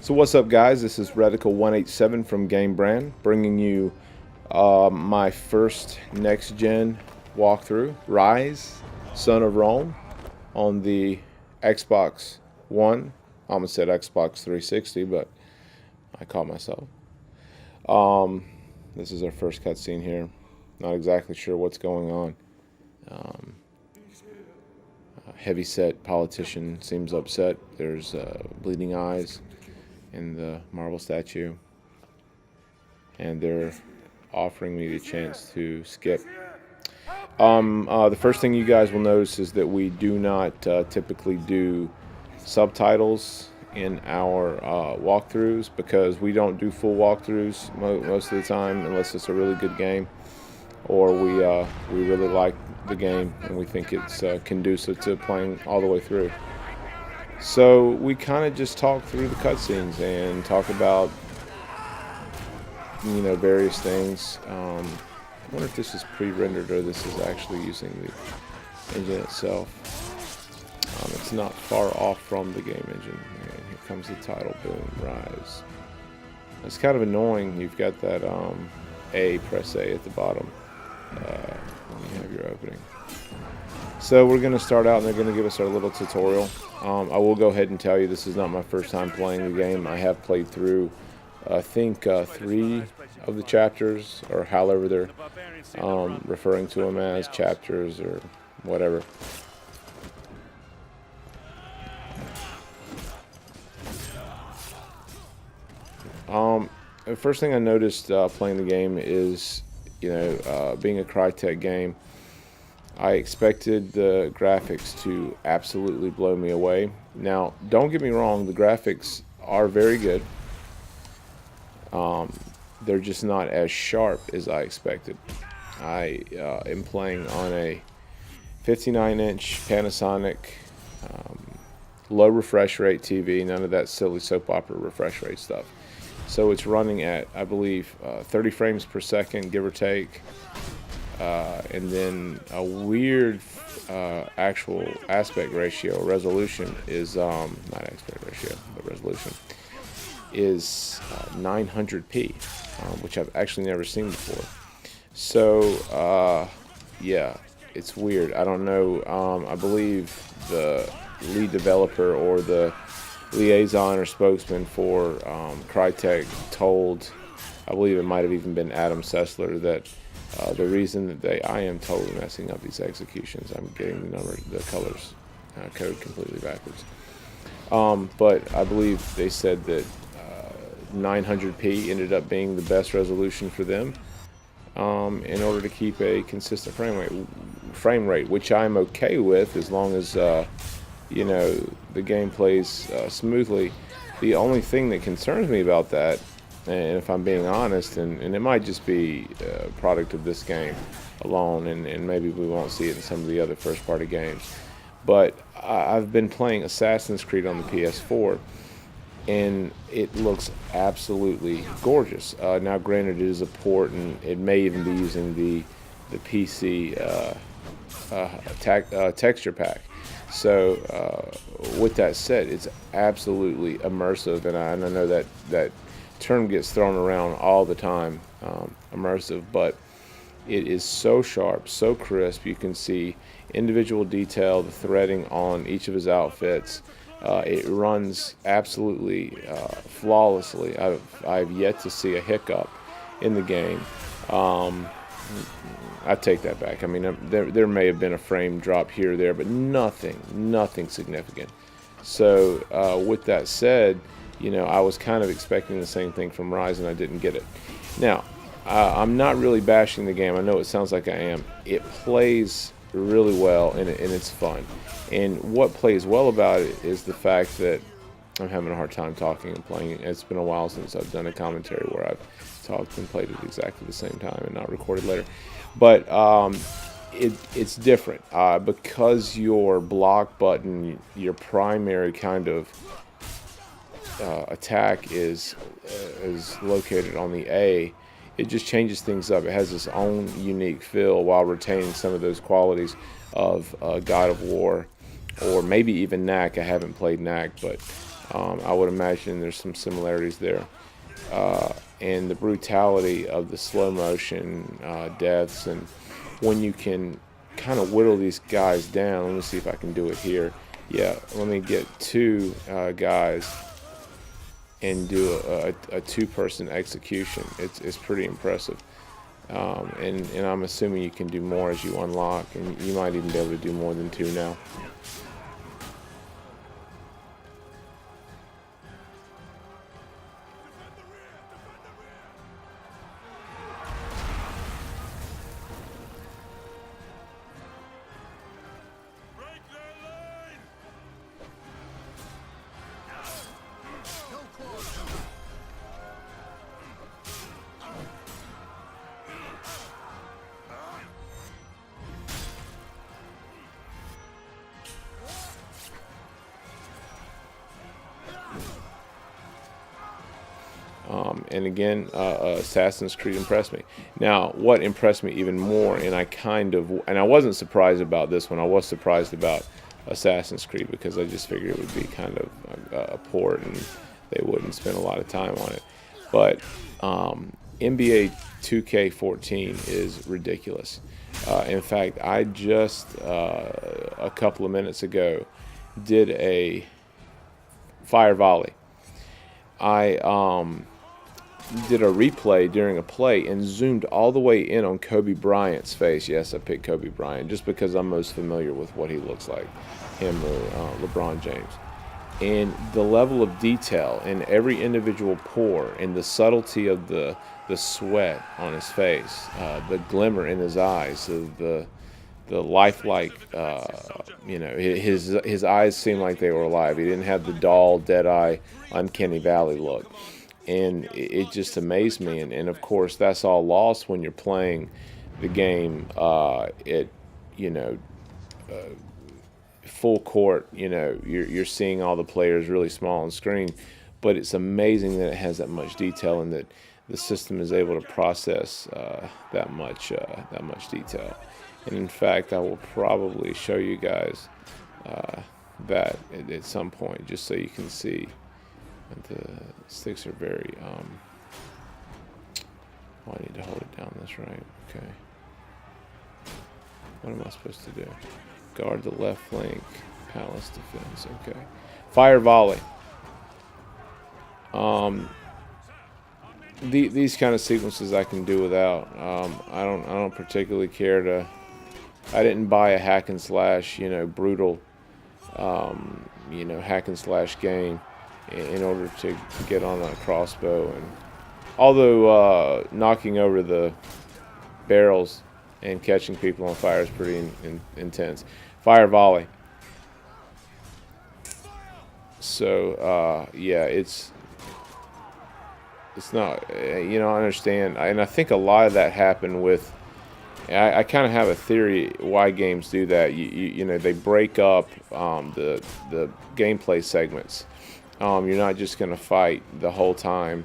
So what's up, guys? This is Reticle187 from Game Brand, bringing you my first next-gen walkthrough, Ryse, Son of Rome, on the Xbox One. I almost said Xbox 360, but I caught myself. This is our first cutscene here. Not exactly sure what's going on. A heavy-set politician seems upset. There's bleeding eyes in the marble statue, and they're offering me the chance to skip. The first thing you guys will notice is that we do not typically do subtitles in our walkthroughs, because we don't do full walkthroughs most of the time unless it's a really good game, or we really like the game and we think it's conducive to playing all the way through. So we kind of just talk through the cutscenes and talk about, various things. I wonder if this is pre-rendered or this is actually using the engine itself. It's not far off from the game engine. And here comes the title, boom, Ryse. It's kind of annoying. You've got that press A at the bottom when you have your opening. So we're going to start out and they're going to give us our little tutorial. I will go ahead and tell you this is not my first time playing the game. I have played through, I think, 3 of the chapters, or however they're referring to them as, chapters or whatever. The first thing I noticed playing the game is, being a Crytek game, I expected the graphics to absolutely blow me away. Now, don't get me wrong, the graphics are very good. They're just not as sharp as I expected. I am playing on a 59-inch Panasonic low refresh rate TV, none of that silly soap opera refresh rate stuff. So it's running at, I believe, 30 frames per second, give or take. And then a weird actual aspect ratio, resolution is, not aspect ratio, but resolution, is 900p, which I've actually never seen before. So, yeah, it's weird. I don't know. I believe the lead developer or the liaison or spokesman for Crytek told, I believe it might have even been Adam Sessler, that the reason that I am totally messing up these executions, I'm getting the colors code completely backwards. But I believe they said that 900p ended up being the best resolution for them in order to keep a consistent frame rate, which I'm okay with as long as the game plays smoothly. The only thing that concerns me about that, and if I'm being honest, and it might just be a product of this game alone, and maybe we won't see it in some of the other first-party games, but I've been playing Assassin's Creed on the PS4, and it looks absolutely gorgeous. Now, granted, it is a port, and it may even be using the PC texture pack. So, with that said, it's absolutely immersive, and I know that term gets thrown around all the time, immersive, but it is so sharp, so crisp. You can see individual detail, the threading on each of his outfits. It runs absolutely flawlessly. I've yet to see a hiccup in the game. I take that back. I mean, there may have been a frame drop here or there, but nothing significant. So with that said, I was kind of expecting the same thing from Ryse, and I didn't get it. Now, I'm not really bashing the game. I know it sounds like I am. It plays really well, and it's fun. And what plays well about it is the fact that I'm having a hard time talking and playing. It's been a while since I've done a commentary where I've talked and played at exactly the same time and not recorded later. But it's different because your block button, your primary kind of attack is located on the A. It just changes things up. It has its own unique feel while retaining some of those qualities of God of War, or maybe even Knack. I haven't played Knack, but I would imagine there's some similarities there. And the brutality of the slow motion deaths, and when you can kind of whittle these guys down. Let me see if I can do it here. Yeah, let me get two guys and do a two-person execution. It's pretty impressive. And I'm assuming you can do more as you unlock, and you might even be able to do more than two now. And again, Assassin's Creed impressed me. Now, what impressed me even more, and I wasn't surprised about this one. I was surprised about Assassin's Creed because I just figured it would be kind of a port and they wouldn't spend a lot of time on it. But NBA 2K14 is ridiculous. In fact, I just a couple of minutes ago did a fire volley. I did a replay during a play and zoomed all the way in on Kobe Bryant's face. Yes, I picked Kobe Bryant just because I'm most familiar with what he looks like, him or LeBron James. And the level of detail in every individual pore and the subtlety of the sweat on his face, the glimmer in his eyes, the lifelike, his eyes seemed like they were alive. He didn't have the dull, dead-eye, uncanny valley look. And it just amazed me. And of course, that's all lost when you're playing the game full court. You're seeing all the players really small on screen. But it's amazing that it has that much detail and that the system is able to process that much detail. And in fact, I will probably show you guys that at some point, just so you can see. The sticks are very, I need to hold it down, that's right, okay. What am I supposed to do? Guard the left flank, palace defense, okay. Fire volley. These kind of sequences I can do without. I don't particularly care to, I didn't buy a hack and slash, brutal, hack and slash game in order to get on a crossbow. And although knocking over the barrels and catching people on fire is pretty intense. Fire volley. So yeah, it's not, I understand, and I think a lot of that happened with, I kind of have a theory why games do that. They break up the gameplay segments. You're not just going to fight the whole time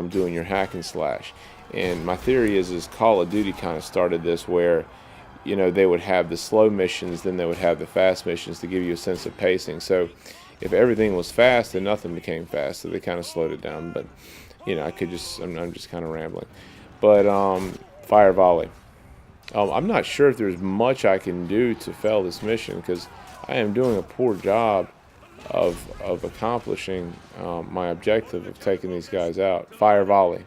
doing your hack and slash. And my theory is Call of Duty kind of started this where, they would have the slow missions, then they would have the fast missions to give you a sense of pacing. So if everything was fast, then nothing became fast. So they kind of slowed it down. But, I'm just kind of rambling. But fire volley. I'm not sure if there's much I can do to fail this mission because I am doing a poor job of accomplishing my objective of taking these guys out. Fire volley.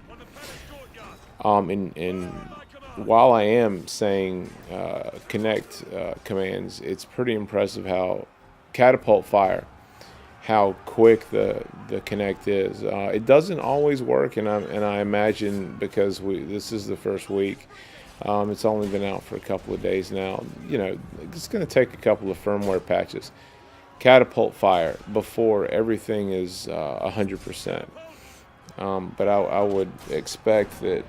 And while I am saying connect commands, it's pretty impressive how catapult fire, how quick the connect is. It doesn't always work, and I imagine because this is the first week. It's only been out for a couple of days now. It's going to take a couple of firmware patches. Catapult fire before everything is 100%. But I would expect that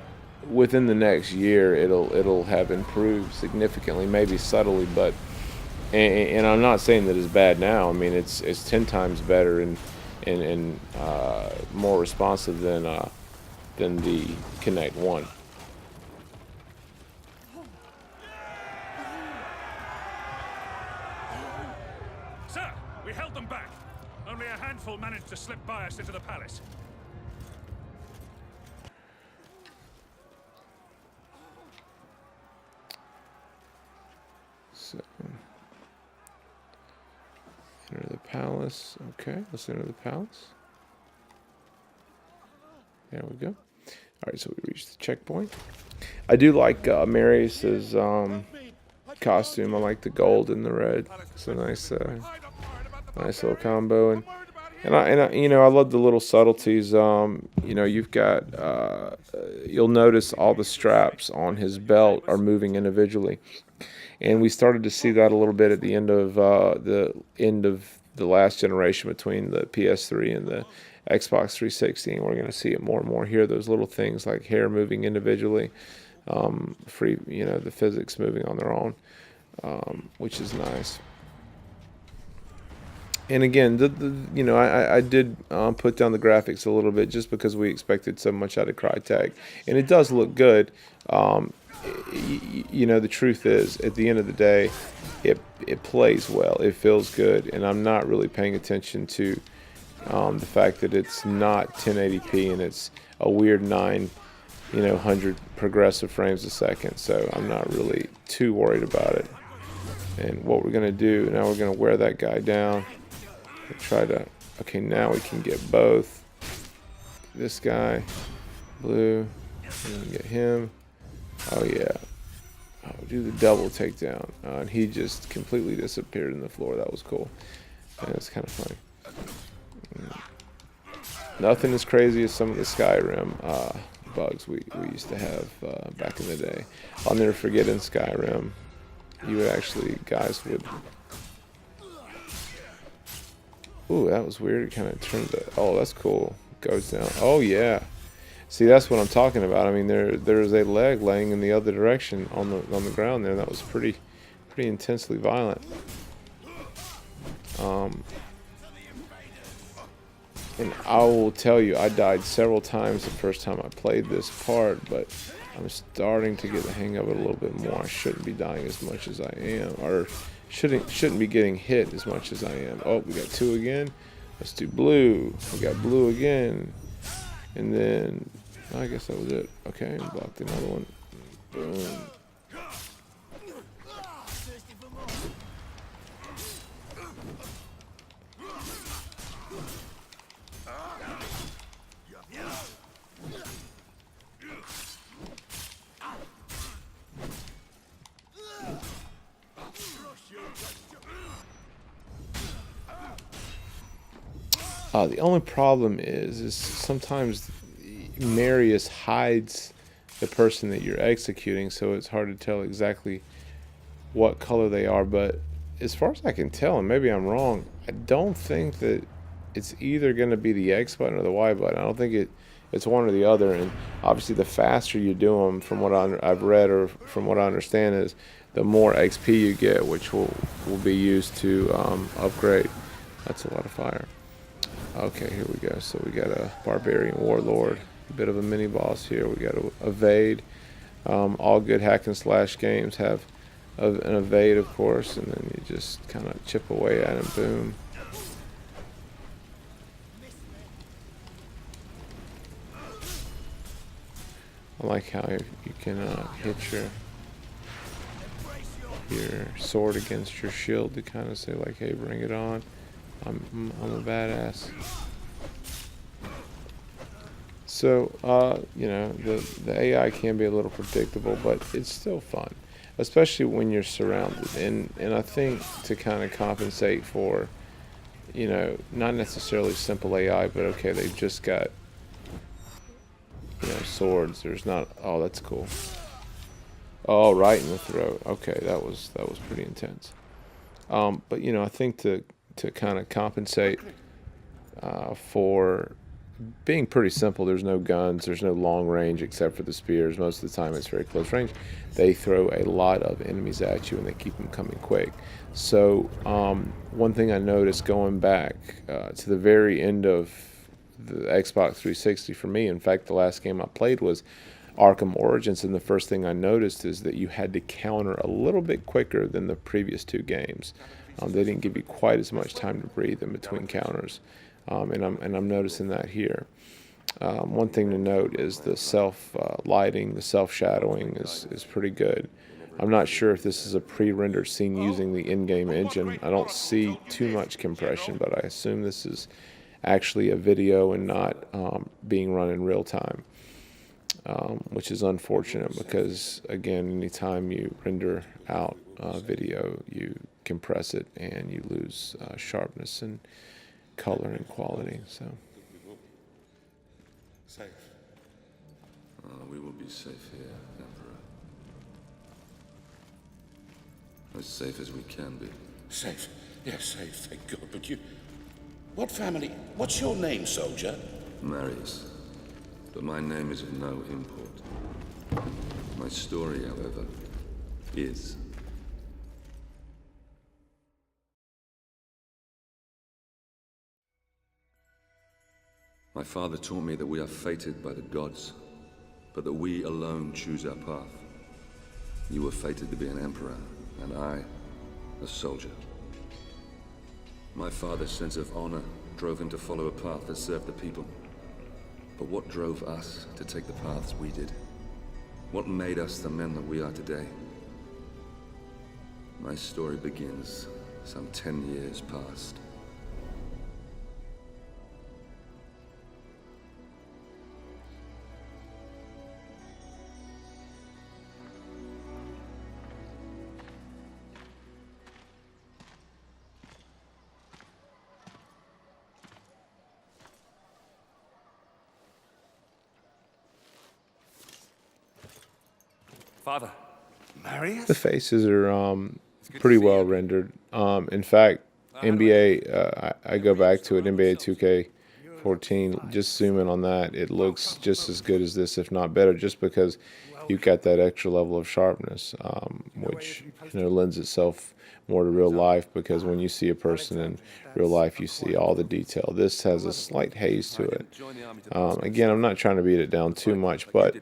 within the next year it'll have improved significantly, maybe subtly, but and I'm not saying that it's bad now. I mean it's 10 times better and more responsive than the Kinect 1. Sir, we held them back. Only a handful managed to slip by us into the palace. So, enter the palace. Okay, let's enter the palace. There we go. All right, so we reached the checkpoint. I do like Marius's costume. I like the gold and the red. It's a nice, nice little combo. And I, you know, I love the little subtleties. You know, you've got, you'll notice all the straps on his belt are moving individually, and we started to see that a little bit at the end of the last generation between the PS3 and the Xbox 360, and we're going to see it more and more here. Those little things like hair moving individually, free, you know, the physics moving on their own, which is nice. And again, you know, I did put down the graphics a little bit just because we expected so much out of Crytek, and it does look good. You know, the truth is, at the end of the day, it plays well, it feels good, and I'm not really paying attention to the fact that it's not 1080p and it's a weird 100 progressive frames a second. So I'm not really too worried about it. And what we're gonna do now, we're gonna wear that guy down. We'll try to. Okay, now we can get both. This guy, blue, and get him. Oh yeah. Oh, do the double takedown, and he just completely disappeared in the floor. That was cool. And it's kind of funny. Nothing as crazy as some of the Skyrim bugs we used to have back in the day. I'll never forget in Skyrim, you would actually, guys would. Ooh, that was weird. It kind of turned the. Oh, that's cool. Goes down. Oh yeah. See, that's what I'm talking about. I mean, there's a leg laying in the other direction on the ground there. That was pretty intensely violent. And I will tell you, I died several times the first time I played this part, but I'm starting to get the hang of it a little bit more. I shouldn't be dying as much as I am, or shouldn't be getting hit as much as I am. Oh, we got two again. Let's do blue. We got blue again, and then I guess that was it. Okay, blocked another one. Boom. The only problem is sometimes Marius hides the person that you're executing, so it's hard to tell exactly what color they are. But as far as I can tell, and maybe I'm wrong, I don't think that it's either going to be the X button or the Y button. I don't think it's one or the other. And obviously, the faster you do them, from what I've read or from what I understand, is the more XP you get, which will be used to upgrade. That's a lot of fire. Okay, here we go. So we got a barbarian warlord, a bit of a mini boss here. We got a evade. All good hack and slash games have an evade, of course, and then you just kind of chip away at him. Boom. I like how you can hit your sword against your shield to kind of say like, hey, bring it on. I'm a badass. So, you know, the AI can be a little predictable, but it's still fun, especially when you're surrounded. And I think to kind of compensate for, you know, not necessarily simple AI, but okay, they've just got, you know, swords. There's not. Oh, that's cool. Oh, right in the throat. Okay, that was pretty intense. But you know, I think to kind of compensate for being pretty simple. There's no guns, there's no long range except for the spears. Most of the time it's very close range. They throw a lot of enemies at you and they keep them coming quick. So one thing I noticed going back to the very end of the Xbox 360 for me, in fact the last game I played was Arkham Origins, and the first thing I noticed is that you had to counter a little bit quicker than the previous two games. They didn't give you quite as much time to breathe in between counters, and I'm noticing that here. One thing to note is the self lighting, the self shadowing is pretty good. I'm not sure if this is a pre-rendered scene using the in-game engine. I don't see too much compression, but I assume this is actually a video and not being run in real time, which is unfortunate because, again, anytime you render out video, you compress it and you lose sharpness and color and quality. So. Safe. We will be safe here, Emperor. As safe as we can be. Safe? Yes, safe, thank God. But you... What family... What's your name, soldier? Marius. But my name is of no import. My story, however, is. My father taught me that we are fated by the gods, but that we alone choose our path. You were fated to be an emperor, and I, a soldier. My father's sense of honor drove him to follow a path that served the people. But what drove us to take the paths we did? What made us the men that we are today? My story begins some 10 years past. Father. Marius? The faces are pretty well rendered. In fact, NBA, I go back to it, NBA 2K14, just zoom in on that, it looks just as good as this, if not better, just because you've got that extra level of sharpness, which lends itself more to real life, because when you see a person in real life, you see all the detail. This has a slight haze to it. Again, I'm not trying to beat it down too much, but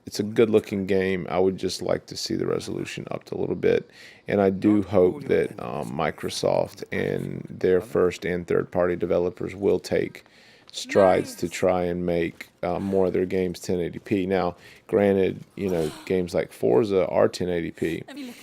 it's a good-looking game. I would just like to see the resolution upped a little bit, and I do hope that Microsoft and their first and third-party developers will take strides to try and make more of their games 1080p. Now, granted, games like Forza are 1080p,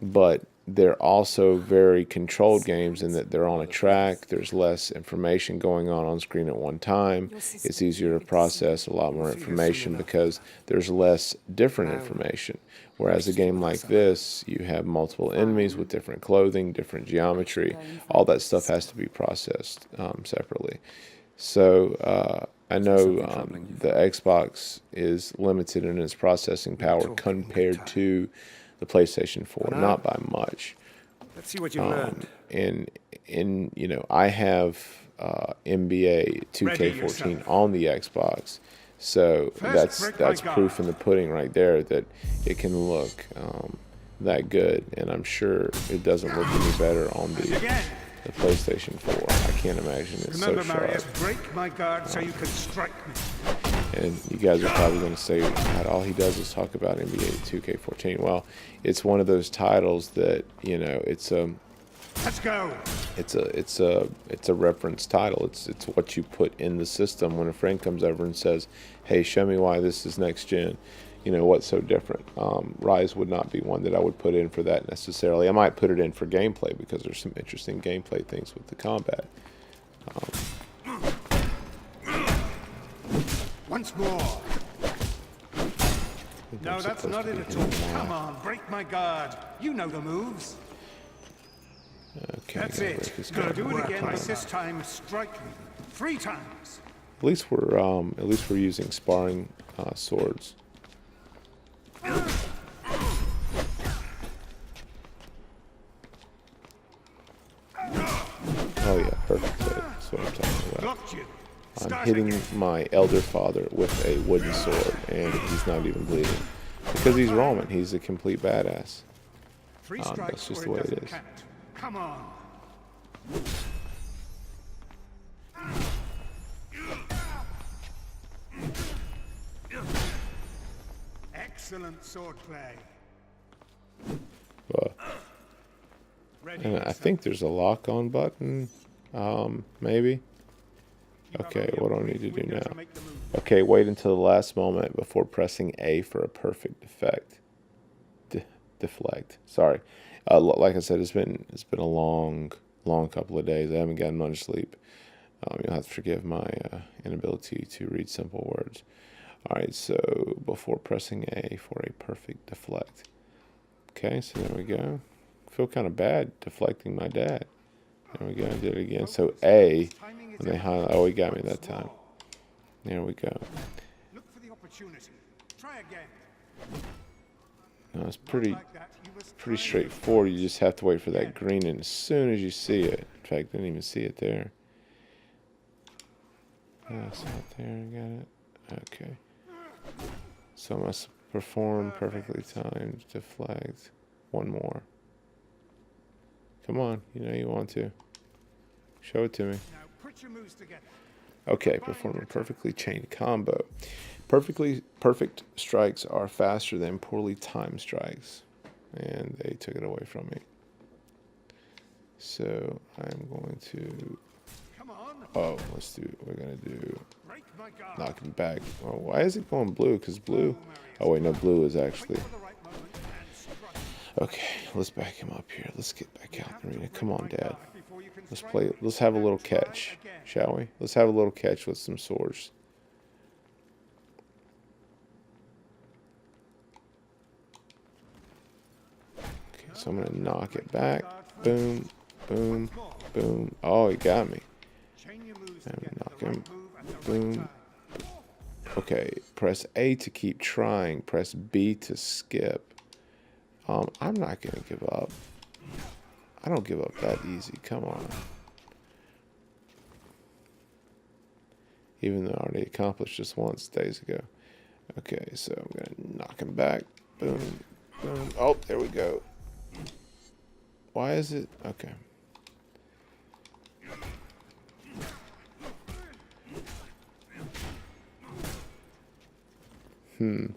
but they're also very controlled games in that they're on a track. There's less information going on screen at one time. It's easier to process a lot more information because there's less different information. Whereas a game like this, you have multiple enemies with different clothing, different geometry. All that stuff has to be processed separately. So I know the Xbox is limited in its processing power compared to the PlayStation 4, not by much. Let's see what you learned. And I have NBA 2K14 on the Xbox, so that's proof in the pudding right there that it can look that good, and I'm sure it doesn't look any better on the PlayStation 4. I can't imagine it's so sharp. Marius, break my guard so you can strike me. And you guys are probably going to say, God, all he does is talk about NBA 2K14. Well, it's one of those titles that it's a Let's go. It's a reference title. It's what you put in the system when a friend comes over and says, "Hey, show me why this is next gen." What's so different? Ryse would not be one that I would put in for that necessarily. I might put it in for gameplay because there's some interesting gameplay things with the combat. Once more. No, that's not it at all. Come on, break my guard. You know the moves. Okay, That's it. Gonna do it again, but this time strike me 3 times. At least we're using sparring swords. Oh yeah, perfect hit. That's what I'm talking about. Blocked you. I'm hitting my elder father with a wooden sword, and he's not even bleeding. Because he's Roman, he's a complete badass. 3 strikes that's just or the way it doesn't is. count. Come on. Excellent swordplay. And I think there's a lock-on button. Maybe. Okay, what do I need to do now? Okay, wait until the last moment before pressing A for a perfect defect. Deflect. Sorry. Like I said, it's been a long couple of days. I haven't gotten much sleep. You'll have to forgive my inability to read simple words. All right, so before pressing A for a perfect deflect. Okay, so there we go. I feel kind of bad deflecting my dad. There we go. I did it again. So A, and they highlight. Oh, he got me that time. There we go. Look for the opportunity. Try again. No, it's pretty straightforward. You just have to wait for that green, and as soon as you see it, in fact, I didn't even see it there. It's not there. Got it. Okay. So I must perform perfectly timed deflect. One more. Come on, you know you want to. Show it to me. Now put your moves together. Okay, perform a perfectly chained combo. Perfect strikes are faster than poorly timed strikes. And they took it away from me. So I'm going to... Come on. Oh, we're going to do... Break my guard. Knocking back. Oh, why is it going blue? Because blue... Oh, wait, no, blue is actually... For the right moment and strike. Okay, let's back him up here. Let's get back out in the arena. Come on, Dad. Let's play. Let's have a little catch, shall we? Let's have a little catch with some swords. Okay, so I'm gonna knock it back. Boom, boom, boom. Oh, he got me. Chain your moves And together. knock The him. right move at the right Boom. time. Okay, press A to keep trying. Press B to skip. I'm not gonna give up. I don't give up that easy. Come on. Even though I already accomplished this once days ago. Okay, so I'm gonna knock him back. Boom, boom. Oh, there we go. Why is it? Okay.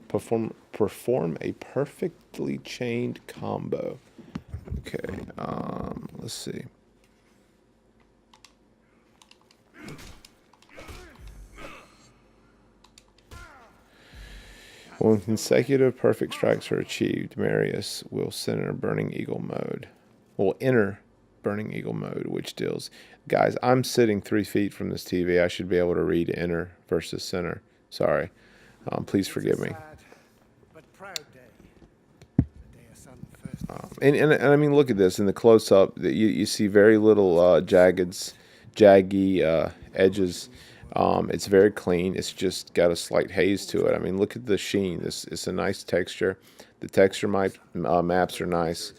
Perform a perfectly chained combo. Okay, let's see. When consecutive perfect strikes are achieved, Marius will enter Burning Eagle mode. Will enter Burning Eagle mode, which deals... Guys, I'm sitting 3 feet from this TV. I should be able to read enter versus center. Sorry. Please forgive me. But proud day. The day a son first. And I mean, look at this. In the close-up, you see very little jaggy edges. It's very clean. It's just got a slight haze to it. I mean, look at the sheen. It's a nice texture. The texture maps are nice.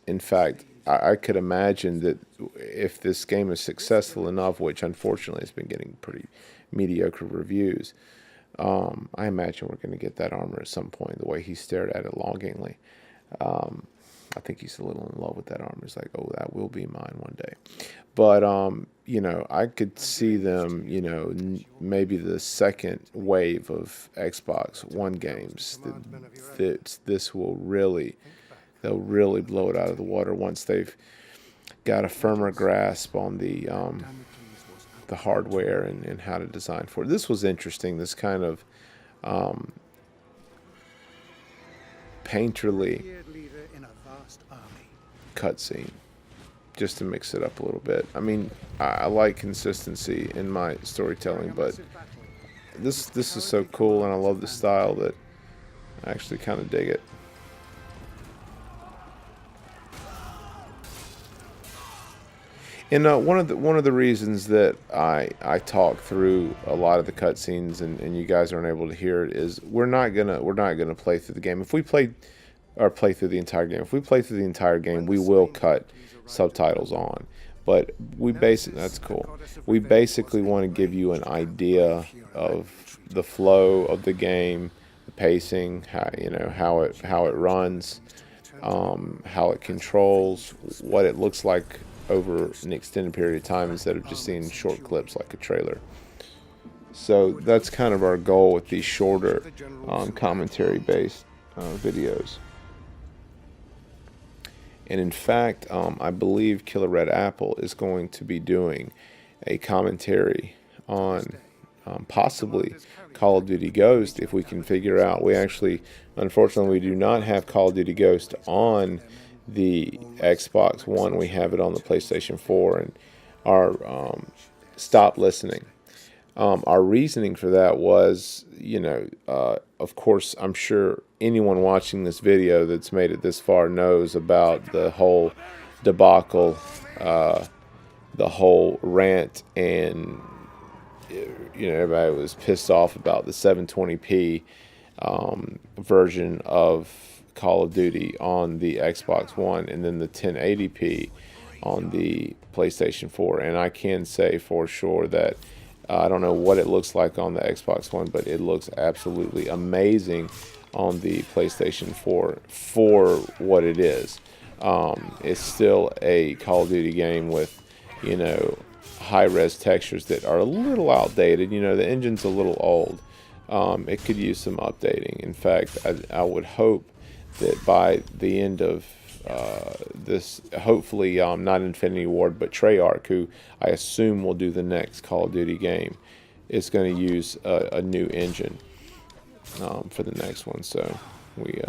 In fact, I could imagine that if this game is successful enough, which unfortunately has been getting pretty mediocre reviews, I imagine we're going to get that armor at some point, the way he stared at it longingly. I think he's a little in love with that armor. It's like, oh, that will be mine one day. But, you know, I could see them, you know, maybe the second wave of Xbox One games, this will really, they'll really blow it out of the water once they've got a firmer grasp on the hardware and how to design for it. This was interesting, this kind of painterly cutscene, just to mix it up a little bit. I mean, I like consistency in my storytelling, but this is so cool, and I love the style that I actually kind of dig it. And one of the reasons that I talk through a lot of the cutscenes and you guys aren't able to hear it is we're not gonna play through the game. If we play through the entire game, we will cut subtitles on. But that's cool. We basically want to give you an idea of the flow of the game, the pacing, how it runs, how it controls, what it looks like over an extended period of time instead of just seeing short clips like a trailer. So that's kind of our goal with these shorter commentary-based videos. And in fact, I believe Killer Red Apple is going to be doing a commentary on possibly Call of Duty Ghost if we can figure out. We actually, unfortunately, we do not have Call of Duty Ghost on the Xbox One. We have it on the PlayStation 4, and our stop listening. Our reasoning for that was, of course, I'm sure anyone watching this video that's made it this far knows about the whole debacle, the whole rant, and everybody was pissed off about the 720p version of Call of Duty on the Xbox One, and then the 1080p on the PlayStation 4. And I can say for sure that I don't know what it looks like on the Xbox One, but it looks absolutely amazing on the PlayStation 4 for what it is. It's still a Call of Duty game with, high-res textures that are a little outdated. The engine's a little old. It could use some updating. In fact, I would hope that by the end of this, hopefully not Infinity Ward, but Treyarch, who I assume will do the next Call of Duty game, is going to use a new engine for the next one. So we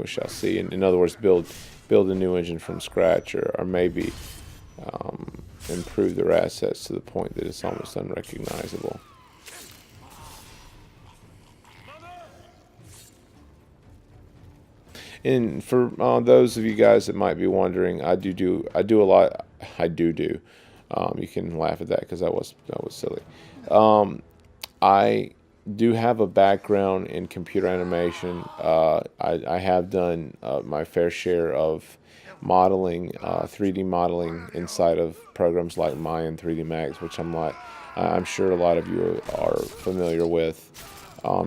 shall see. In other words, build a new engine from scratch, or maybe improve their assets to the point that it's almost unrecognizable. And for those of you guys that might be wondering, I do a lot. You can laugh at that because that was silly. I do have a background in computer animation. I have done my fair share of modeling, 3D modeling inside of programs like Maya and 3D Max, which I'm sure a lot of you are familiar with.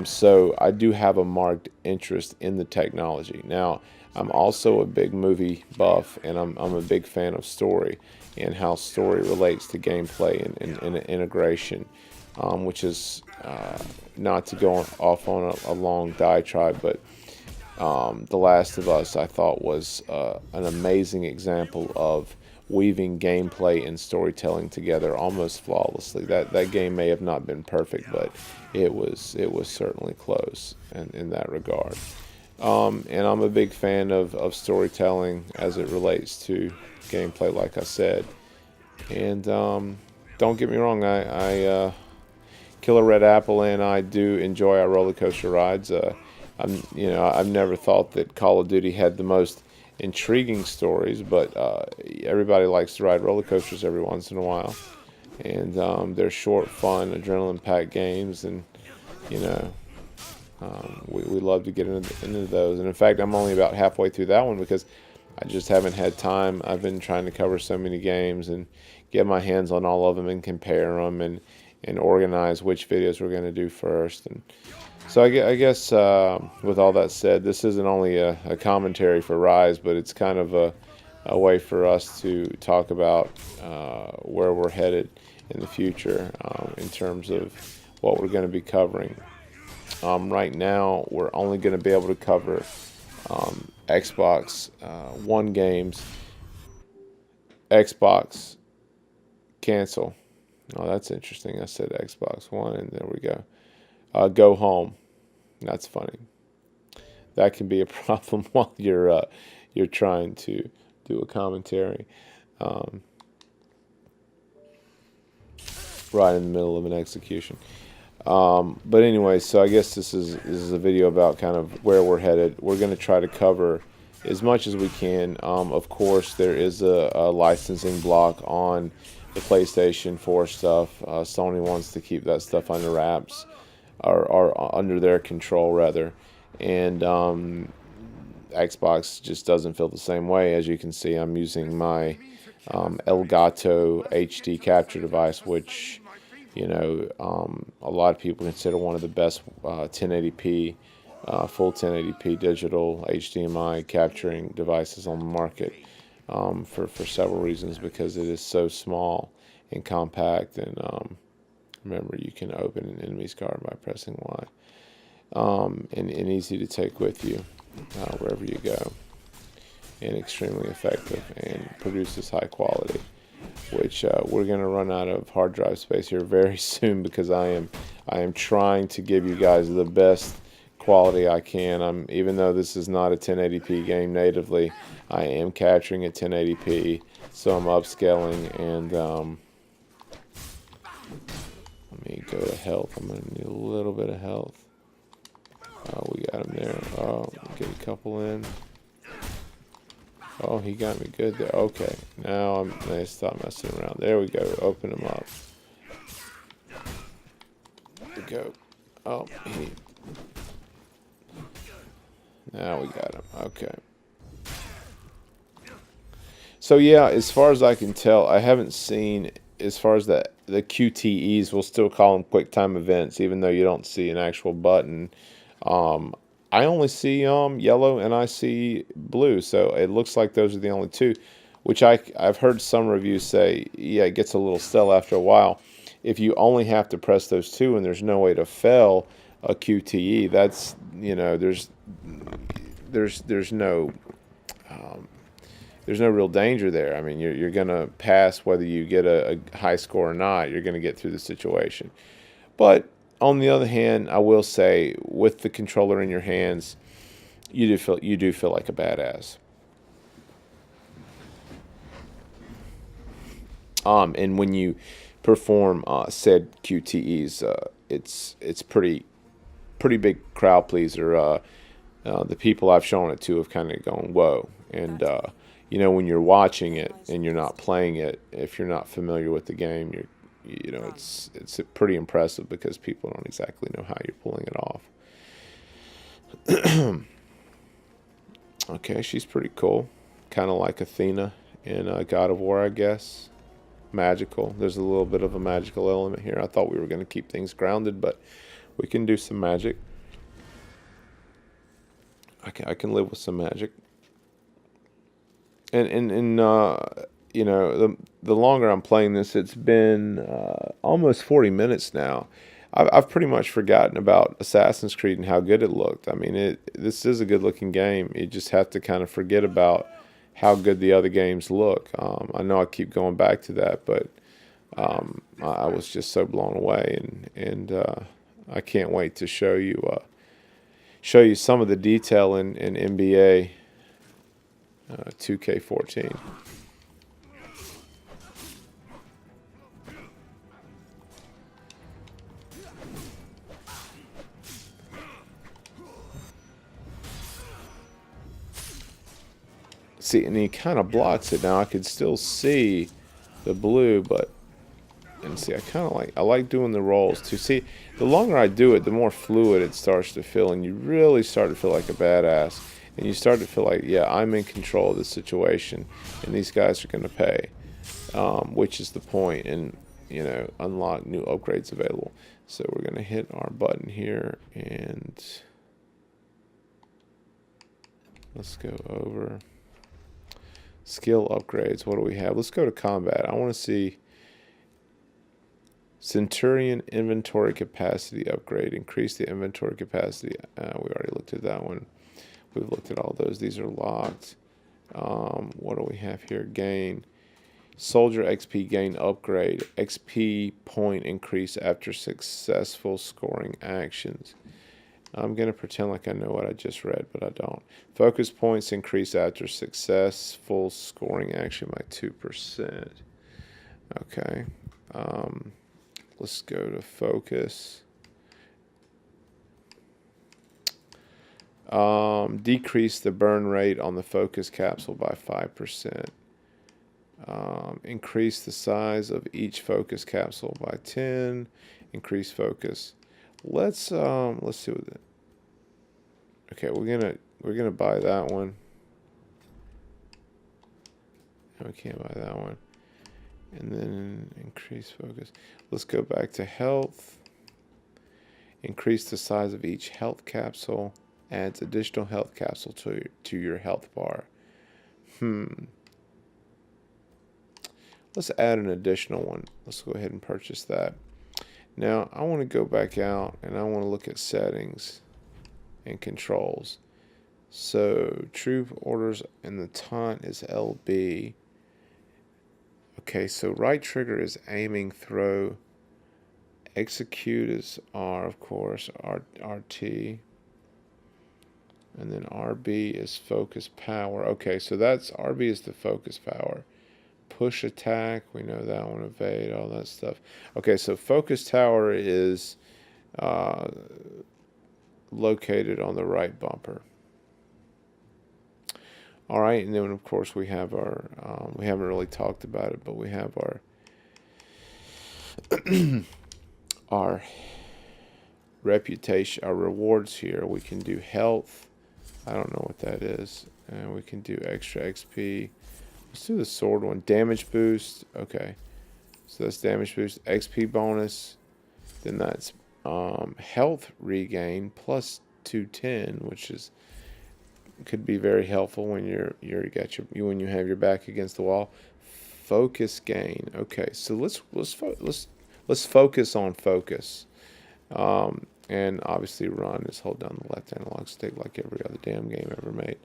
So I do have a marked interest in the technology. Now, I'm also a big movie buff, and I'm a big fan of story and how story relates to gameplay and integration, which is not to go off on a long diatribe, but The Last of Us, I thought, was an amazing example of weaving gameplay and storytelling together almost flawlessly. That game may have not been perfect, but it was certainly close in that regard. And I'm a big fan of storytelling as it relates to gameplay, like I said. And don't get me wrong, I Killer Red Apple and I do enjoy our roller coaster rides. I've never thought that Call of Duty had the most intriguing stories, but everybody likes to ride roller coasters every once in a while, and they're short, fun, adrenaline-packed games, and we love to get into those. And in fact, I'm only about halfway through that one because I just haven't had time. I've been trying to cover so many games and get my hands on all of them and compare them and organize which videos we're going to do first. And so I guess with all that said, this isn't only a commentary for Ryse, but it's kind of a way for us to talk about where we're headed in the future in terms of what we're going to be covering. Right now, we're only going to be able to cover Xbox One games. Xbox cancel. Oh, that's interesting. I said Xbox One, and there we go. Go home. That's funny. That can be a problem while you're trying to do a commentary right in the middle of an execution. But anyway, so I guess this is a video about kind of where we're headed. We're going to try to cover as much as we can. Of course, there is a licensing block on the PlayStation 4 stuff. Sony wants to keep that stuff under wraps, or under their control rather, and Xbox just doesn't feel the same way. As you can see, I'm using my Elgato HD capture device, which a lot of people consider one of the best 1080p, full 1080p digital HDMI capturing devices on the market, for several reasons, because it is so small and compact, and remember, you can open an enemy's card by pressing Y, and easy to take with you wherever you go. and extremely effective and produces high quality, which we're going to run out of hard drive space here very soon, because I am trying to give you guys the best quality I can. Even though this is not a 1080p game natively, I am capturing at 1080p, so I'm upscaling. And let me go to health. I'm going to need a little bit of health. We got him there. Get a couple in. Oh, he got me good there. Okay, now I'm gonna stop messing around. There we go. Open him up. There we go. Oh, now we got him. Okay. So yeah, as far as I can tell, I haven't seen, as far as the QTEs, we'll still call them quick time events, even though you don't see an actual button. I only see yellow and I see blue, so it looks like those are the only two, which I've heard some reviews say, yeah, it gets a little stale after a while. If you only have to press those two and there's no way to fail a QTE, that's, you know, there's no real danger there. I mean, you're gonna pass whether you get a high score or not. You're gonna get through the situation. But on the other hand, I will say, with the controller in your hands, you do feel like a badass. And when you perform said QTEs, it's pretty big crowd pleaser. The people I've shown it to have kind of gone, whoa. And you know, when you're watching it and you're not playing it, if you're not familiar with the game, you know, it's pretty impressive, because people don't exactly know how you're pulling it off. Okay, she's pretty cool. Kind of like Athena in God of War, I guess. Magical. There's a little bit of a magical element here. I thought we were going to keep things grounded, but we can do some magic. I can live with some magic. And you know, the longer I'm playing this, it's been almost 40 minutes now. I've pretty much forgotten about Assassin's Creed and how good it looked. I mean, this is a good-looking game. You just have to kind of forget about how good the other games look. I know I keep going back to that, but I was just so blown away, and I can't wait to show you some of the detail in NBA 2K14. See, and he kind of blocks it. Now I could still see the blue, but, and see, I like doing the rolls too. See, the longer I do it, the more fluid it starts to feel, and you really start to feel like a badass, and you start to feel like, yeah, I'm in control of the situation, and these guys are going to pay, which is the point, and, you know, unlock new upgrades available. So we're going to hit our button here, and let's go over skill upgrades. What do we have? Let's go to combat. I want to see Centurion inventory capacity upgrade. Increase the inventory capacity. We already looked at that one. We've looked at all those. These are locked. What do we have here? Gain. Soldier XP gain upgrade. XP point increase after successful scoring actions. I'm going to pretend like I know what I just read, but I don't. Focus points increase after successful scoring action by 2%. Okay. Let's go to focus. Decrease the burn rate on the focus capsule by 5%. Increase the size of each focus capsule by 10. Increase focus. Let's see what that. Okay, we're gonna buy that one. No, we can't buy that one. And then increase focus. Let's go back to health. Increase the size of each health capsule. Adds additional health capsule to your health bar. Let's add an additional one. Let's go ahead and purchase that. Now, I want to go back out and I want to look at settings and controls. So troop orders and the taunt is LB. Okay, so right trigger is aiming, throw. Execute is R, of course, RT. And then RB is focus power. Okay, so that's RB is the focus power. Push attack, we know that one. Evade, all that stuff. Okay, so focus tower is located on the right bumper. All right, and then of course we have our, we haven't really talked about it, but we have our our reputation, our rewards here. We can do health. I don't know what that is. And we can do extra XP. Let's do the sword one. Damage boost. Okay. So that's damage boost. XP bonus. Then that's health regain plus 210, which is could be very helpful when when you have your back against the wall. Focus gain. Okay, so let's focus on focus. And obviously run is hold down the left analog stick like every other damn game ever made.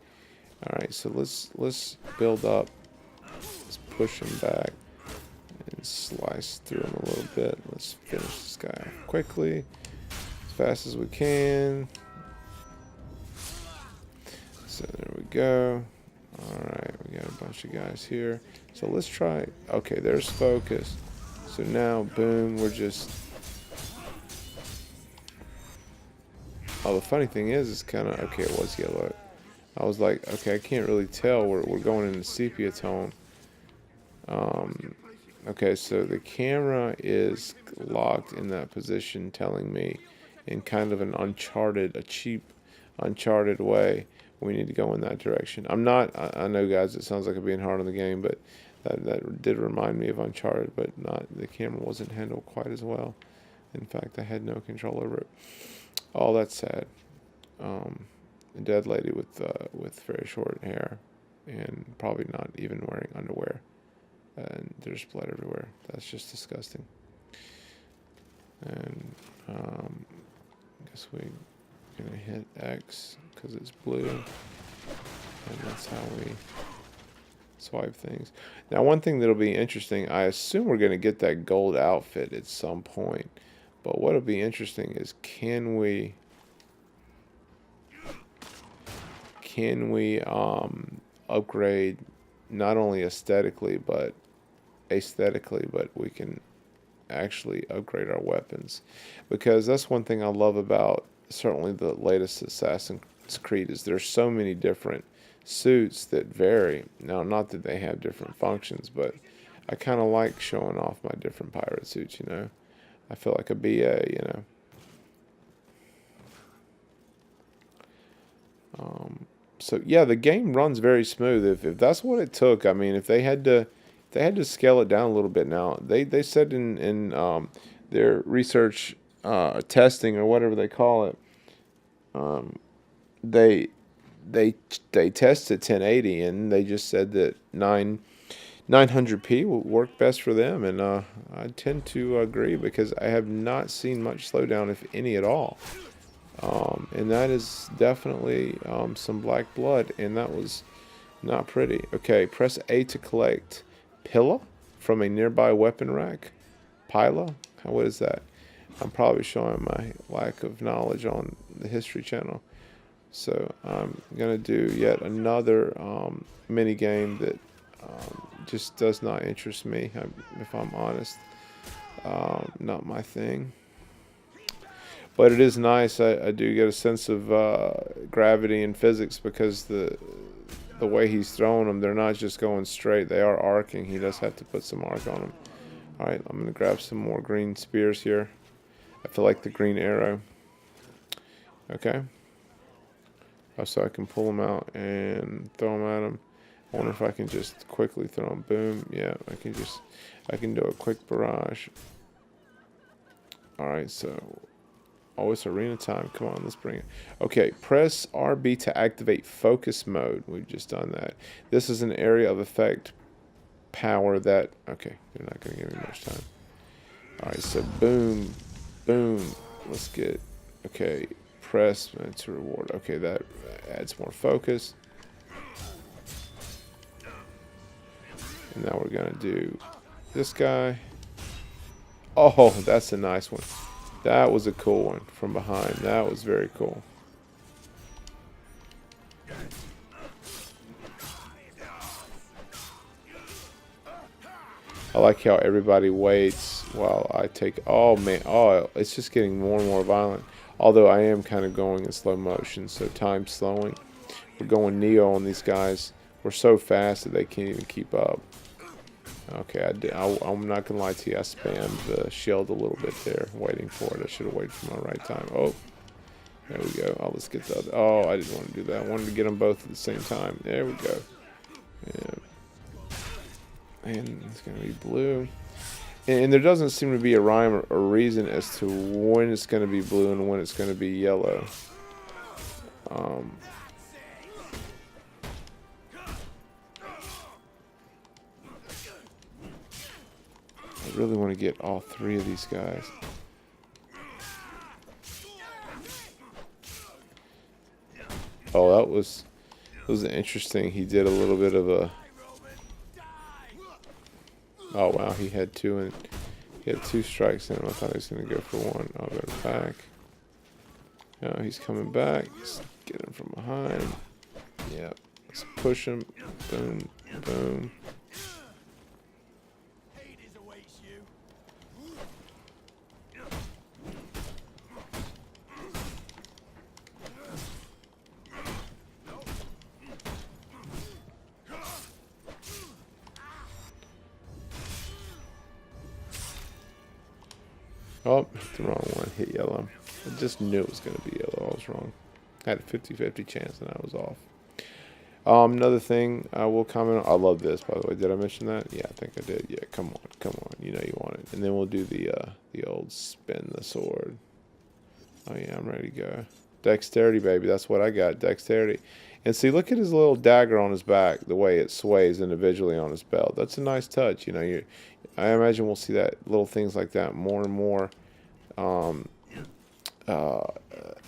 All right, so let's build up. Let's push him back and slice through him a little bit. Let's finish this guy off quickly, as fast as we can. So there we go. All right, we got a bunch of guys here. So let's try. Okay, there's focus. So now, boom, we're just. Oh, the funny thing is, it's kind of okay. It was yellow. I was like, okay, I can't really tell. We're going into sepia tone. Okay, so the camera is locked in that position, telling me in kind of an a cheap, uncharted way, we need to go in that direction. I'm not. I know, guys, it sounds like I'm being hard on the game, but that did remind me of Uncharted, but not. The camera wasn't handled quite as well. In fact, I had no control over it. Oh, that's sad. A dead lady with very short hair, and probably not even wearing underwear, and there's blood everywhere. That's just disgusting. And I guess we're gonna hit X because it's blue, and that's how we swipe things. Now, one thing that'll be interesting, I assume we're gonna get that gold outfit at some point. But what'll be interesting is can we upgrade not only aesthetically but aesthetically, but we can actually upgrade our weapons, because that's one thing I love about certainly the latest Assassin's Creed is there's so many different suits that vary. Now, not that they have different functions, but I kind of like showing off my different pirate suits, you know. I feel like a BA, you know. So yeah, the game runs very smooth. If that's what it took, I mean, if they had to scale it down a little bit. Now they said in their research testing or whatever they call it, they tested 1080 and they just said that 900p will work best for them, and I tend to agree because I have not seen much slowdown, if any at all. And that is definitely some black blood, and that was not pretty. Okay, press A to collect Pilla from a nearby weapon rack. Pila? What is that? I'm probably showing my lack of knowledge on the History Channel. So I'm going to do yet another mini game that just does not interest me, if I'm honest. Not my thing. But it is nice. I do get a sense of gravity and physics because the way he's throwing them, they're not just going straight. They are arcing. He does have to put some arc on them. All right, I'm going to grab some more green spears here. I feel like the green arrow. Okay. So I can pull them out and throw them at him. I wonder if I can just quickly throw them. Boom. Yeah, I can do a quick barrage. All right, so it's arena time. Come on, let's bring it. Okay, press RB to activate focus mode. We've just done that. This is an area of effect power that, okay, they're not going to give me much time. All right, so boom, boom. Let's get, okay, Press to reward. Okay, that adds more focus. And now we're gonna do this guy. Oh, that's a nice one. That was a cool one from behind. That was very cool. I like how everybody waits while I take. Oh man, oh, it's just getting more and more violent. Although I am kind of going in slow motion, so time's slowing. We're going Neo on these guys. We're so fast that they can't even keep up. Okay, I'm not gonna lie to you. I spammed the shield a little bit there, waiting for it. I should have waited for my right time. Oh, there we go. Oh, let's get the other. Oh, I didn't want to do that. I wanted to get them both at the same time. There we go. Yeah. And it's gonna be blue. And there doesn't seem to be a rhyme or reason as to when it's gonna be blue and when it's gonna be yellow. I really want to get all three of these guys. Oh, that was interesting. He did a little bit of a. Oh wow, he had two strikes in him. I thought he was gonna go for one. I'll go back. No, he's coming back. Let's get him from behind. Yeah, let's push him. Boom, boom. Oh, hit the wrong one. Hit yellow. I just knew it was going to be yellow. I was wrong. I had a 50-50 chance and I was off. Another thing I will comment on. I love this, by the way. Did I mention that? Yeah, I think I did. Yeah, come on. Come on. You know you want it. And then we'll do the old spin the sword. Oh, yeah, I'm ready to go. Dexterity, baby. That's what I got. Dexterity. And see, look at his little dagger on his back, the way it sways individually on his belt. That's a nice touch. You know, I imagine we'll see that little things like that more and more in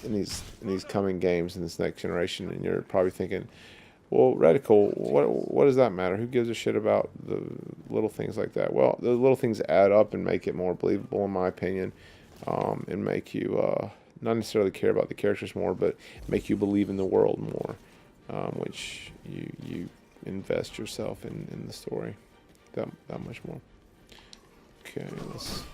these coming games in this next generation. And you're probably thinking, well, Reticle, what does that matter? Who gives a shit about the little things like that? Well, the little things add up and make it more believable, in my opinion, and make you not necessarily care about the characters more, but make you believe in the world more. Which you invest yourself in the story that much more. Okay, let's.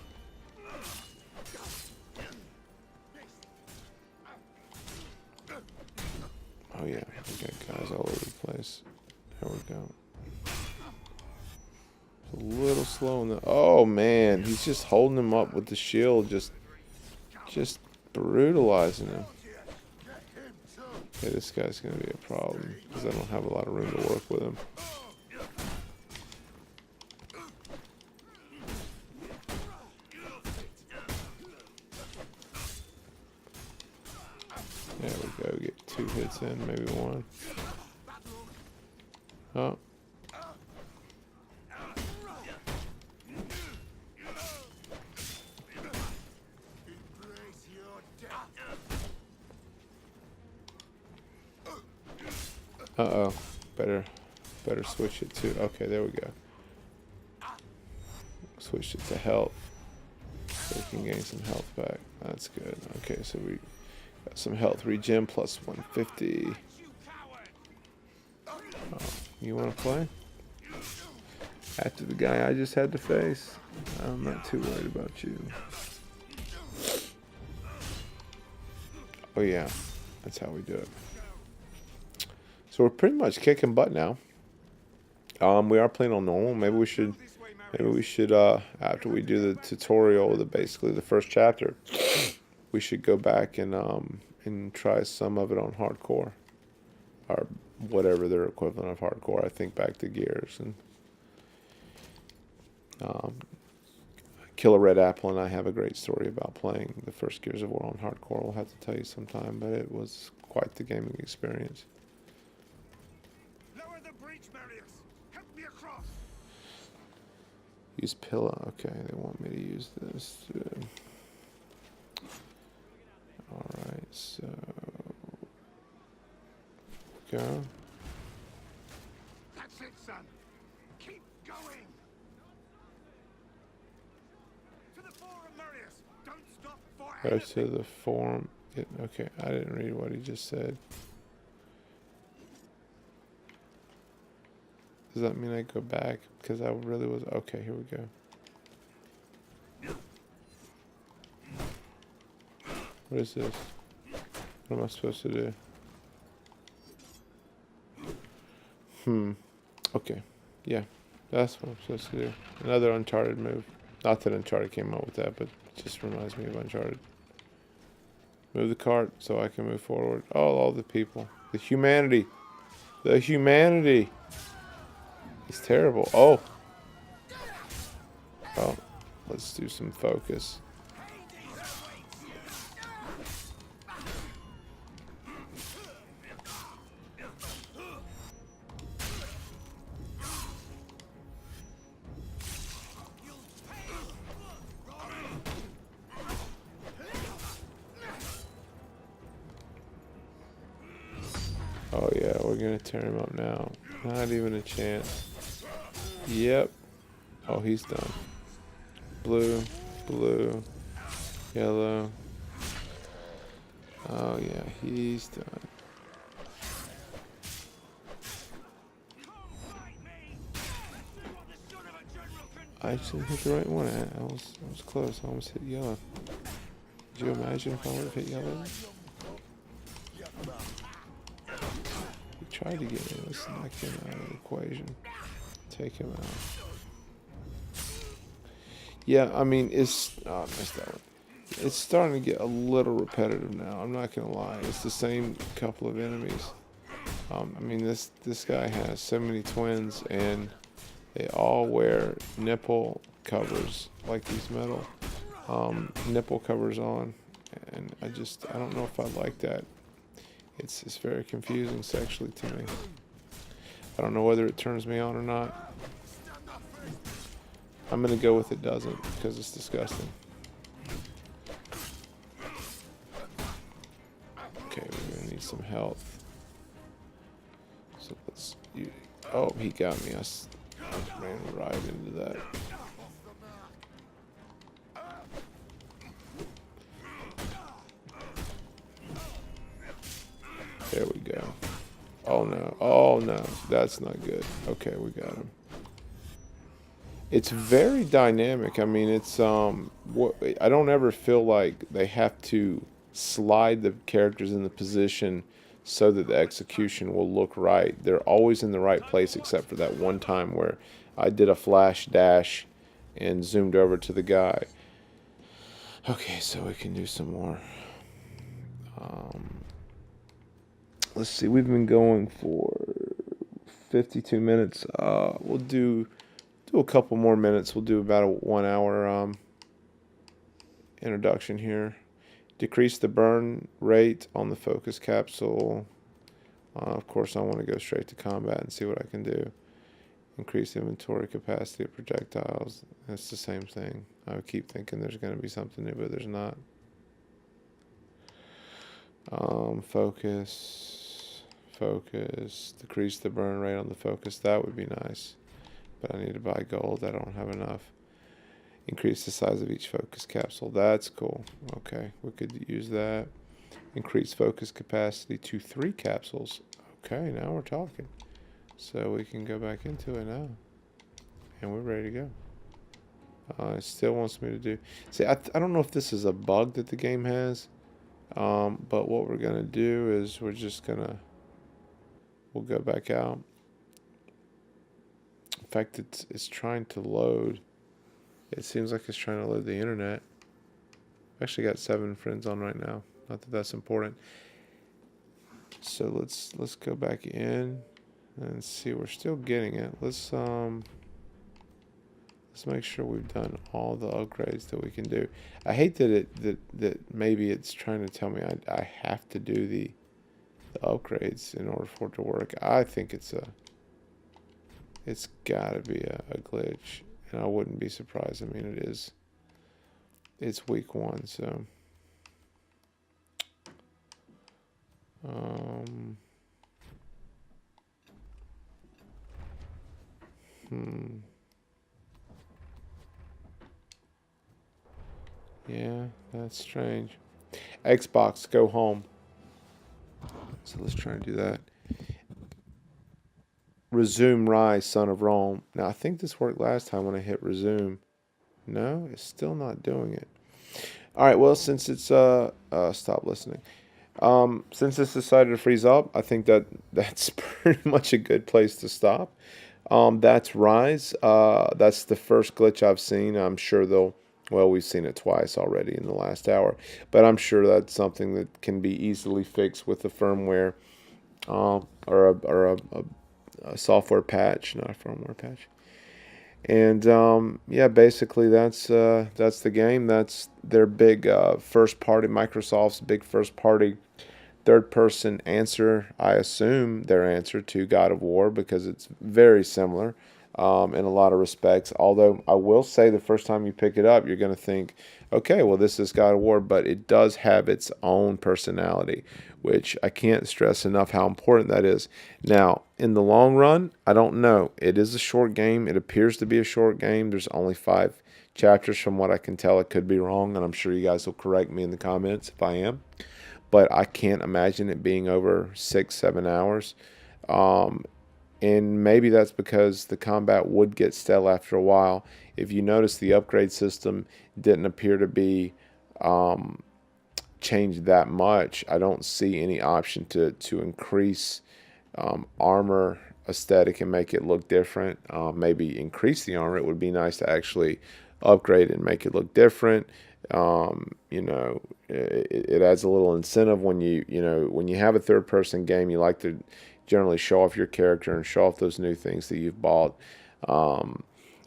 Oh yeah, we got guys all over the place. There we go. It's a little slow in the. Oh man, he's just holding him up with the shield, just brutalizing him. Okay, this guy's going to be a problem because I don't have a lot of room to work with him. There we go. Get 2 hits in, maybe 1. Oh. Uh-oh. Better switch it to. Okay, there we go. Switch it to health. So we can gain some health back. That's good. Okay, so we got some health regen plus 150. Oh, you want to play? After the guy I just had to face? I'm not too worried about you. Oh yeah, that's how we do it. So we're pretty much kicking butt now. We are playing on normal. Maybe we should after we do the tutorial, basically the first chapter, we should go back and try some of it on hardcore, or whatever their equivalent of hardcore. I think back to Gears and Killer Red Apple and I have a great story about playing the first Gears of War on hardcore. We'll have to tell you sometime, but it was quite the gaming experience. Use pillow. Okay, they want me to use this. Alright, So go. That's it, son. Keep going. To the forum, Marius. Don't stop for Go anything. to the forum. Okay, I didn't read what he just said. Does that mean I go back? Because I really was... Okay, here we go. What is this? What am I supposed to do? Okay. Yeah. That's what I'm supposed to do. Another Uncharted move. Not that Uncharted came out with that, but it just reminds me of Uncharted. Move the cart so I can move forward. Oh, all the people. The humanity. The humanity. It's terrible. Oh. Oh. Let's do some focus. Oh yeah, we're gonna tear him up now. Not even a chance. Yep. Oh, he's done. Blue, blue, yellow. Oh yeah, he's done. I actually hit the right one. I was close. I almost hit yellow. Could you imagine if I would have hit yellow? He tried to get me. Let's knock him out of the equation. Take him out. Yeah, I mean, it's... Oh, I missed that one. It's starting to get a little repetitive now. I'm not going to lie. It's the same couple of enemies. I mean, this guy has so many twins, and they all wear nipple covers, like these metal nipple covers on. And I don't know if I like that. It's very confusing sexually to me. I don't know whether it turns me on or not. I'm gonna go with it doesn't, because it's disgusting. Okay, we're gonna need some health. So let's... Oh, he got me. I ran right into that. There we go. Oh no. Oh no. That's not good. Okay, we got him. It's very dynamic. I mean, it's I don't ever feel like they have to slide the characters in the position so that the execution will look right. They're always in the right place, except for that one time where I did a flash dash and zoomed over to the guy. Okay, so we can do some more. Let's see, we've been going for 52 minutes. We'll do a couple more minutes. We'll do about a 1 hour introduction here. Decrease the burn rate on the focus capsule. Of course, I want to go straight to combat and see what I can do. Increase inventory capacity of projectiles. That's the same thing. I would keep thinking there's going to be something new, but there's not. Focus. Decrease the burn rate on the focus. That would be nice. But I need to buy gold. I don't have enough. Increase the size of each focus capsule. That's cool. Okay, we could use that. Increase focus capacity to 3 capsules. Okay, now we're talking. So we can go back into it now. And we're ready to go. It still wants me to do... See, I don't know if this is a bug that the game has. But what we're going to do is we're just going to... We'll go back out. In fact, it's trying to load. It seems like it's trying to load the internet. I've actually got 7 friends on right now. Not that that's important. So let's go back in and see. We're still getting it. Let's make sure we've done all the upgrades that we can do. I hate that maybe it's trying to tell me I have to do the upgrades in order for it to work. I think it's gotta be a glitch, and I wouldn't be surprised. I mean, it's week 1, so Um, Yeah, that's strange. Xbox, go home. So let's try and do that. Resume Ryse, son of Rome. Now, I think this worked last time when I hit resume. No, it's still not doing it. All right, well, since it's stop listening. Since it's decided to freeze up, I think that's pretty much a good place to stop. That's Ryse. That's the first glitch I've seen. I'm sure well, we've seen it twice already in the last hour, but I'm sure that's something that can be easily fixed with a firmware or a software patch, not a firmware patch. And yeah, basically that's the game. That's their big first party, Microsoft's big first party third person answer. I assume their answer to God of War, because it's very similar in a lot of respects. Although I will say the first time you pick it up, you're going to think, okay, well, this is God of War, but it does have its own personality, which I can't stress enough how important that is. Now, in the long run, I don't know. It is a short game. It appears to be a short game. There's only 5 chapters from what I can tell. It could be wrong, and I'm sure you guys will correct me in the comments if I am. But I can't imagine it being over 6-7 hours. And maybe that's because the combat would get stale after a while. If you notice, the upgrade system didn't appear to be changed that much. I don't see any option to increase armor aesthetic and make it look different. Maybe increase the armor. It would be nice to actually upgrade and make it look different. You know, it adds a little incentive when when you have a third person game. You like to generally show off your character and show off those new things that you've bought.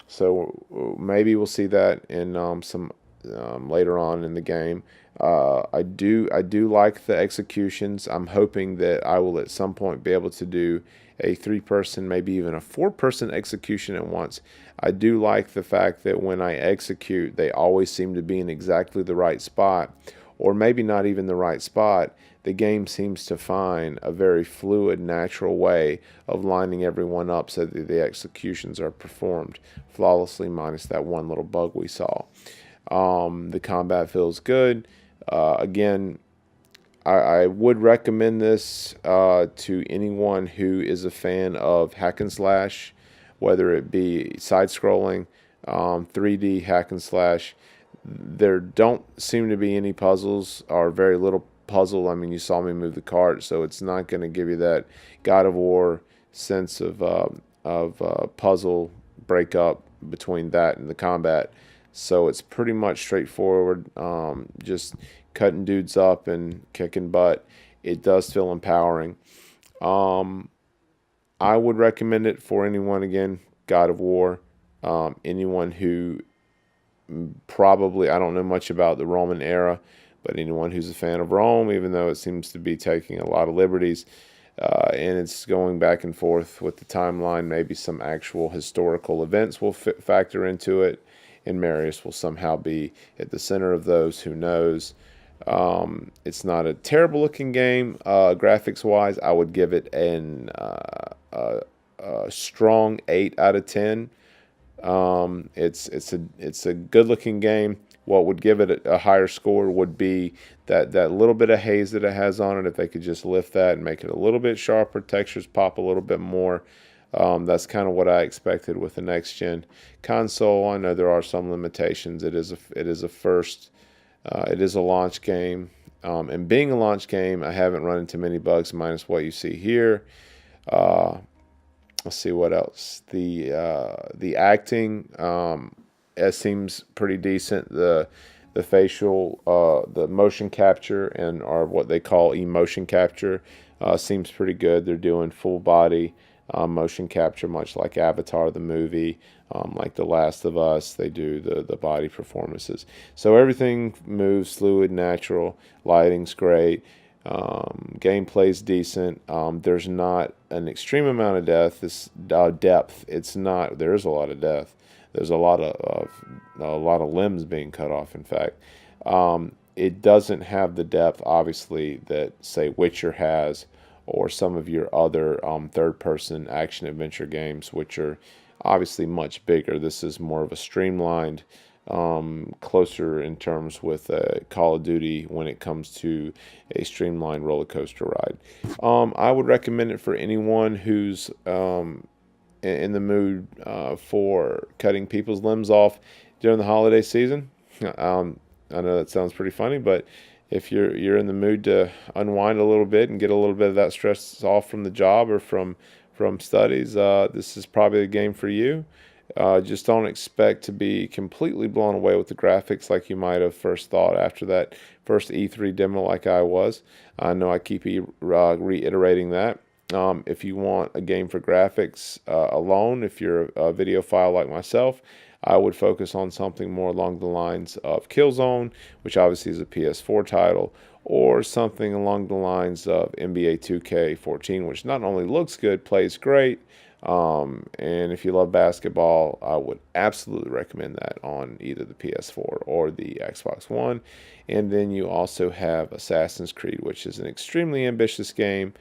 So maybe we'll see that in some later on in the game. I do like the executions. I'm hoping that I will at some point be able to do a 3-person, maybe even a 4-person execution at once. I do like the fact that when I execute, they always seem to be in exactly the right spot, or maybe not even the right spot. The game seems to find a very fluid, natural way of lining everyone up so that the executions are performed flawlessly, minus that one little bug we saw. The combat feels good. Again, I would recommend this to anyone who is a fan of hack and slash, whether it be side-scrolling, 3D hack and slash. There don't seem to be any puzzles, or very little puzzle. I mean, you saw me move the cart, so it's not going to give you that God of War sense of puzzle breakup between that and the combat. So it's pretty much straightforward, just cutting dudes up and kicking butt. It does feel empowering. I would recommend it for anyone, again, God of War. Anyone who probably, I don't know much about the Roman era, but anyone who's a fan of Rome, even though it seems to be taking a lot of liberties, and it's going back and forth with the timeline, maybe some actual historical events will factor into it, and Marius will somehow be at the center of those, who knows. It's not a terrible looking game. Graphics wise, I would give it a strong 8 out of 10. It's a good looking game. What would give it a higher score would be that little bit of haze that it has on it. If they could just lift that and make it a little bit sharper, textures pop a little bit more. That's kind of what I expected with the next gen console. I know there are some limitations. It is a launch game, and being a launch game, I haven't run into many bugs minus what you see here. Let's see what else. The acting it seems pretty decent. The facial, the motion capture, and or what they call emotion capture seems pretty good. They're doing full body motion capture, much like Avatar the movie, like The Last of Us. They do the body performances. So everything moves fluid, natural. Lighting's great. Gameplay's decent. There's not an extreme amount of depth. It's not. There is a lot of depth. There's a lot of limbs being cut off. In fact, it doesn't have the depth, obviously, that say Witcher has, or some of your other third-person action-adventure games, which are obviously much bigger. This is more of a streamlined, closer in terms with Call of Duty when it comes to a streamlined roller coaster ride. I would recommend it for anyone who's in the mood for cutting people's limbs off during the holiday season. I know that sounds pretty funny, but if you're in the mood to unwind a little bit and get a little bit of that stress off from the job or from studies, this is probably the game for you. Just don't expect to be completely blown away with the graphics like you might have first thought after that first E3 demo like I was. I know I keep reiterating that. If you want a game for graphics alone, if you're a videophile like myself, I would focus on something more along the lines of Killzone, which obviously is a PS4 title, or something along the lines of NBA 2K14, which not only looks good, plays great, and if you love basketball, I would absolutely recommend that on either the PS4 or the Xbox One. And then you also have Assassin's Creed, which is an extremely ambitious game,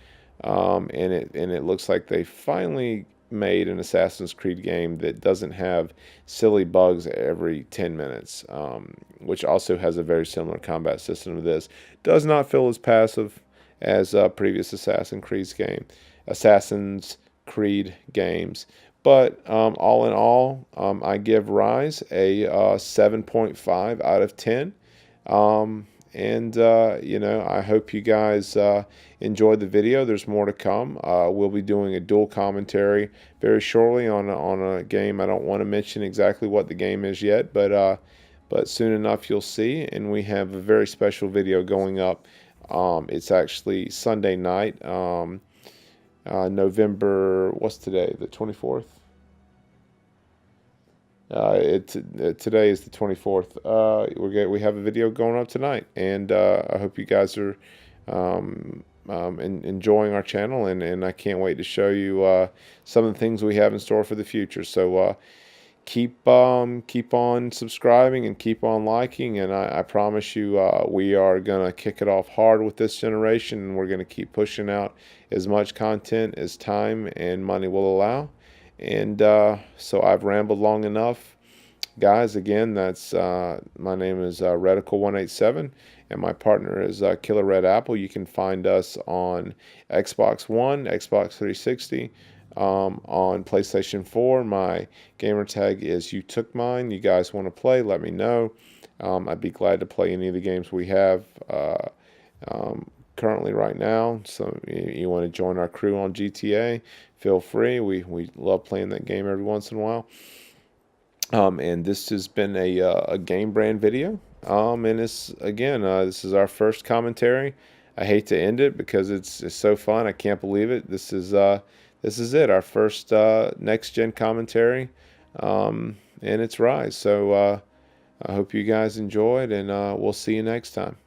and it looks like they finally made an Assassin's Creed game that doesn't have silly bugs every 10 minutes, which also has a very similar combat system to this. Does not feel as passive as previous Assassin's Creed games. But all in all, I give Ryse a 7.5 out of 10. I hope you guys enjoyed the video. There's more to come. We'll be doing a dual commentary very shortly on a game. I don't want to mention exactly what the game is yet, but soon enough you'll see. And we have a very special video going up. It's actually Sunday night, November, what's today? The 24th? Today is the 24th. We have a video going up tonight, and I hope you guys are enjoying our channel, and I can't wait to show you some of the things we have in store for the future. So keep on subscribing and keep on liking, and I promise you we are gonna kick it off hard with this generation, and we're gonna keep pushing out as much content as time and money will allow. And so I've rambled long enough, guys. Again, that's my name is Reticle187, and my partner is Killer Red Apple. You can find us on Xbox One, Xbox 360, on PlayStation 4. My gamer tag is You Took Mine. You guys want to play? Let me know. I'd be glad to play any of the games we have currently right now. So you want to join our crew on GTA, feel free. We love playing that game every once in a while. And this has been a Game Brand video. And it's again, this is our first commentary. I hate to end it because it's so fun. I can't believe it. This is it, our first next gen commentary, and it's Ryse. So I hope you guys enjoyed, and we'll see you next time.